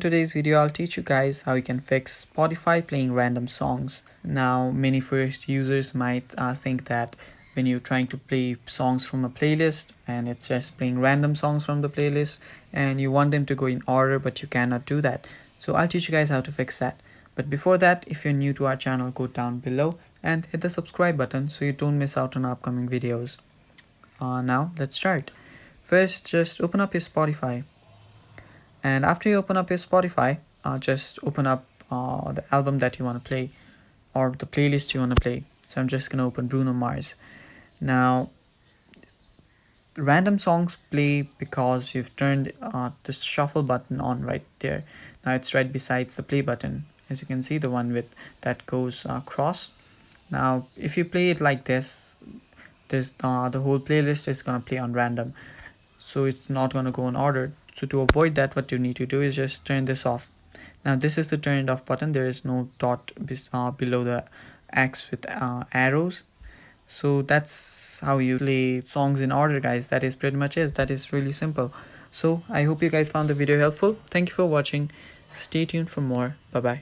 Today's video I'll teach you guys how you can fix Spotify playing random songs. Now many first users might think that when you're trying to play songs from a playlist and it's just playing random songs from the playlist and you want them to go in order, but you cannot do that. So I'll teach you guys how to fix that. But before that, if you're new to our channel, go down below and hit the subscribe button so you don't miss out on upcoming videos. Now let's start. First, just open up your Spotify. And after you open up your Spotify, just open up the album that you want to play or the playlist you want to play. So I'm just going to open Bruno Mars. Now random songs play because you've turned this shuffle button on right there. Now it's right besides the play button, as you can see, the one with that goes across. Now if you play it like this, the whole playlist is going to play on random, so it's not going to go in order. So to avoid that, what you need to do is just turn this off. Now this is the turn it off button. There is no dot below the X with arrows. So that's how you play songs in order, guys. That is pretty much it. That is really simple. So I hope you guys found the video helpful. Thank you for watching. Stay tuned for more. Bye bye.